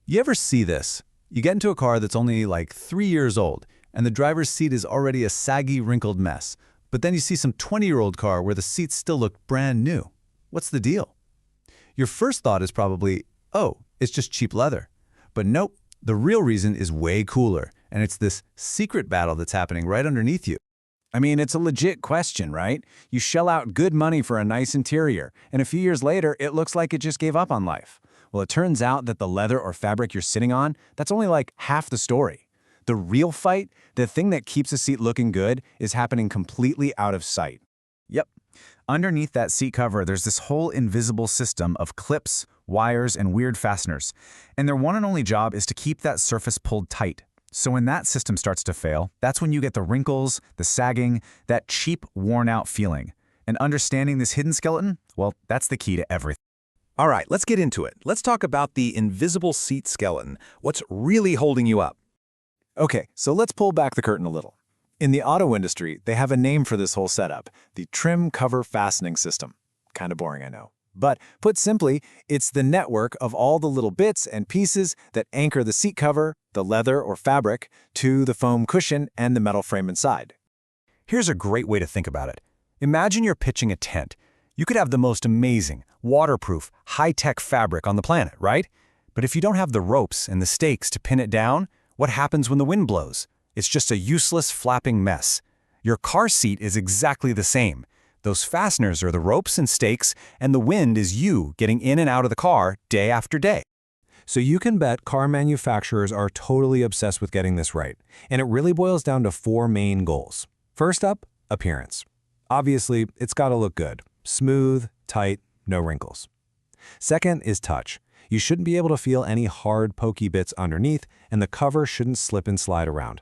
You ever see this? You get into a car that's only like 3 years old, and the driver's seat is already a saggy, wrinkled mess. But then you see some 20-year-old car where the seats still look brand new. What's the deal? Your first thought is probably, oh, it's just cheap leather. But nope, the real reason is way cooler, and it's this secret battle that's happening right underneath you. I mean, it's a legit question, right? You shell out good money for a nice interior, and a few years later, it looks like it just gave up on life. Well, it turns out that the leather or fabric you're sitting on, that's only like half the story. The real fight, the thing that keeps a seat looking good, is happening completely out of sight. Yep. Underneath that seat cover, there's this whole invisible system of clips, wires, and weird fasteners. And their one and only job is to keep that surface pulled tight. So when that system starts to fail, that's when you get the wrinkles, the sagging, that cheap, worn-out feeling. And understanding this hidden skeleton, well, that's the key to everything. All right, let's get into it. Let's talk about the invisible seat skeleton. What's really holding you up? Okay, so let's pull back the curtain a little. In the auto industry, they have a name for this whole setup, the trim cover fastening system. Kind of boring, I know. But put simply, it's the network of all the little bits and pieces that anchor the seat cover, the leather or fabric, to the foam cushion and the metal frame inside. Here's a great way to think about it. Imagine you're pitching a tent. You could have the most amazing, waterproof, high-tech fabric on the planet, right? But if you don't have the ropes and the stakes to pin it down, what happens when the wind blows? It's just a useless, flapping mess. Your car seat is exactly the same. Those fasteners are the ropes and stakes, and the wind is you getting in and out of the car day after day. So you can bet car manufacturers are totally obsessed with getting this right. And it really boils down to 4 main goals. First up, appearance. Obviously, it's got to look good. Smooth, tight, no wrinkles. Second is touch. You shouldn't be able to feel any hard, pokey bits underneath, and the cover shouldn't slip and slide around.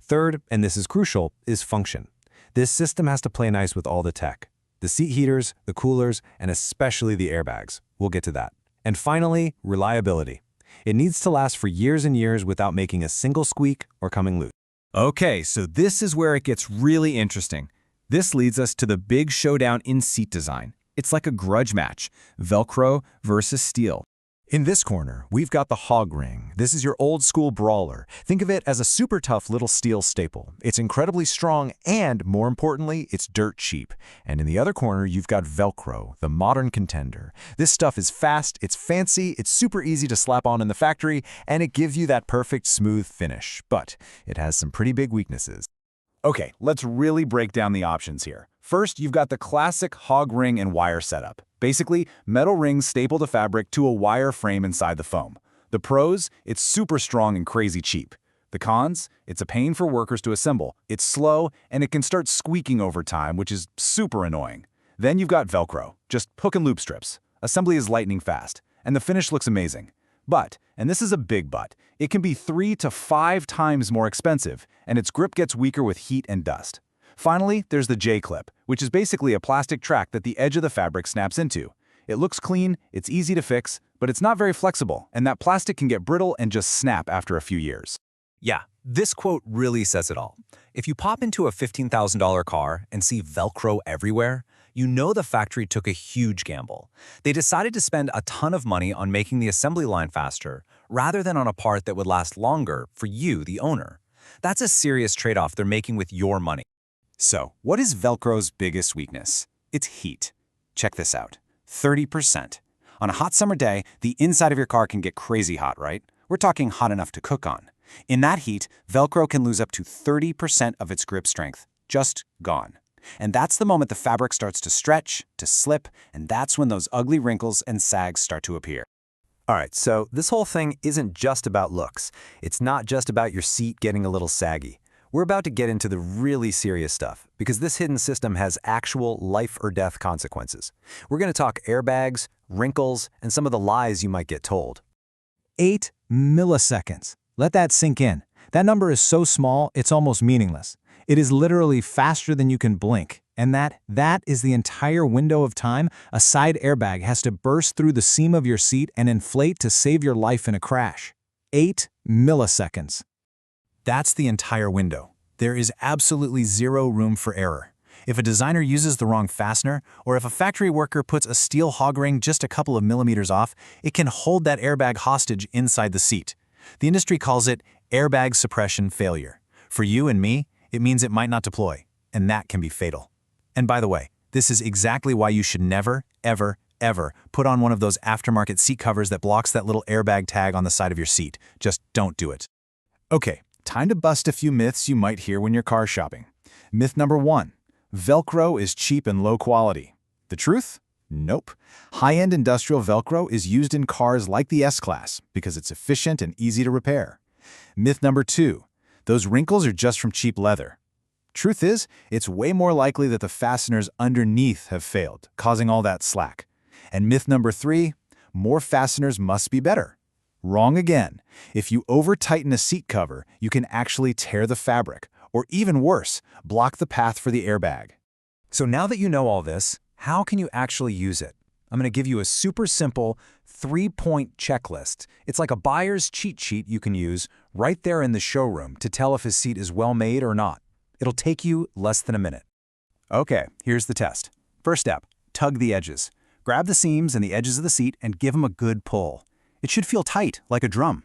Third, and this is crucial, is function. This system has to play nice with all the tech. The seat heaters, the coolers, and especially the airbags. We'll get to that. And finally, reliability. It needs to last for years and years without making a single squeak or coming loose. Okay, so this is where it gets really interesting. This leads us to the big showdown in seat design. It's like a grudge match, Velcro versus steel. In this corner, we've got the hog ring. This is your old-school brawler. Think of it as a super tough little steel staple. It's incredibly strong and, more importantly, it's dirt cheap. And in the other corner, you've got Velcro, the modern contender. This stuff is fast, it's fancy, it's super easy to slap on in the factory, and it gives you that perfect smooth finish. But it has some pretty big weaknesses. Okay, let's really break down the options here. First, you've got the classic hog ring and wire setup. Basically, metal rings staple the fabric to a wire frame inside the foam. The pros, it's super strong and crazy cheap. The cons, it's a pain for workers to assemble. It's slow, and it can start squeaking over time, which is super annoying. Then you've got Velcro, just hook and loop strips. Assembly is lightning fast, and the finish looks amazing. But, and this is a big but, it can be 3 to 5 times more expensive, and its grip gets weaker with heat and dust. Finally, there's the J-clip, which is basically a plastic track that the edge of the fabric snaps into. It looks clean, it's easy to fix, but it's not very flexible, and that plastic can get brittle and just snap after a few years. Yeah, this quote really says it all. If you pop into a $15,000 car and see Velcro everywhere, you know the factory took a huge gamble. They decided to spend a ton of money on making the assembly line faster, rather than on a part that would last longer for you, the owner. That's a serious trade-off they're making with your money. So, what is Velcro's biggest weakness? It's heat. Check this out. 30%. On a hot summer day, the inside of your car can get crazy hot, right? We're talking hot enough to cook on. In that heat, Velcro can lose up to 30% of its grip strength. Just gone. And that's the moment the fabric starts to stretch, to slip, and that's when those ugly wrinkles and sags start to appear. All right, so this whole thing isn't just about looks. It's not just about your seat getting a little saggy. We're about to get into the really serious stuff, because this hidden system has actual life or death consequences. We're going to talk airbags, wrinkles, and some of the lies you might get told. 8 milliseconds. Let that sink in. That number is so small, it's almost meaningless. It is literally faster than you can blink. And that is the entire window of time a side airbag has to burst through the seam of your seat and inflate to save your life in a crash. 8 milliseconds. That's the entire window. There is absolutely zero room for error. If a designer uses the wrong fastener, or if a factory worker puts a steel hog ring just a couple of millimeters off, it can hold that airbag hostage inside the seat. The industry calls it airbag suppression failure. For you and me, it means it might not deploy, and that can be fatal. And by the way, this is exactly why you should never, ever, ever put on one of those aftermarket seat covers that blocks that little airbag tag on the side of your seat. Just don't do it. Okay, time to bust a few myths you might hear when you're car shopping. Myth number 1. Velcro is cheap and low quality. The truth? Nope. High-end industrial Velcro is used in cars like the S-Class because it's efficient and easy to repair. Myth number 2. Those wrinkles are just from cheap leather. Truth is, it's way more likely that the fasteners underneath have failed, causing all that slack. And myth number 3, more fasteners must be better. Wrong again. If you over-tighten a seat cover, you can actually tear the fabric, or even worse, block the path for the airbag. So now that you know all this, how can you actually use it? I'm going to give you a super simple 3-point checklist. It's like a buyer's cheat sheet you can use right there in the showroom to tell if his seat is well made or not. It'll take you less than a minute. Okay, here's the test. First step, tug the edges. Grab the seams and the edges of the seat and give them a good pull. It should feel tight, like a drum.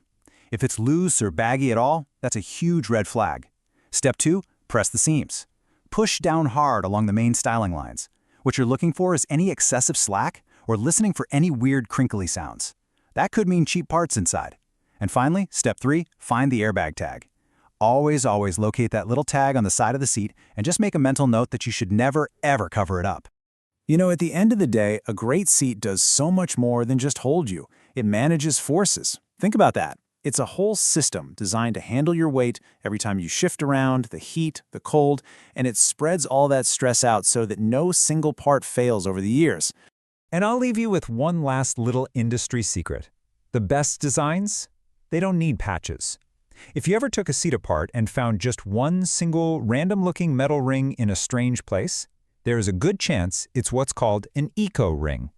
If it's loose or baggy at all, that's a huge red flag. Step 2, press the seams. Push down hard along the main styling lines. What you're looking for is any excessive slack or listening for any weird crinkly sounds. That could mean cheap parts inside. And finally, step 3, find the airbag tag. Always locate that little tag on the side of the seat and just make a mental note that you should never, ever cover it up. You know, at the end of the day, a great seat does so much more than just hold you. It manages forces. Think about that. It's a whole system designed to handle your weight every time you shift around, the heat, the cold, and it spreads all that stress out so that no single part fails over the years. And I'll leave you with one last little industry secret. The best designs, they don't need patches. If you ever took a seat apart and found just one single random-looking metal ring in a strange place, there is a good chance it's what's called an eco ring.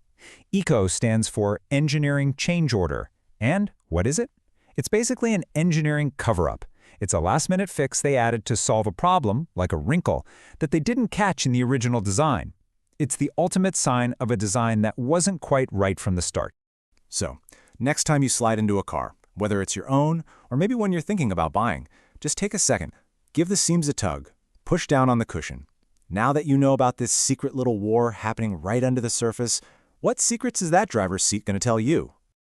ECO stands for Engineering Change Order. And what is it? It's basically an engineering cover-up. It's a last-minute fix they added to solve a problem, like a wrinkle, that they didn't catch in the original design. It's the ultimate sign of a design that wasn't quite right from the start. So, next time you slide into a car, whether it's your own or maybe one you're thinking about buying, just take a second, give the seams a tug, push down on the cushion. Now that you know about this secret little war happening right under the surface, what secrets is that driver's seat going to tell you?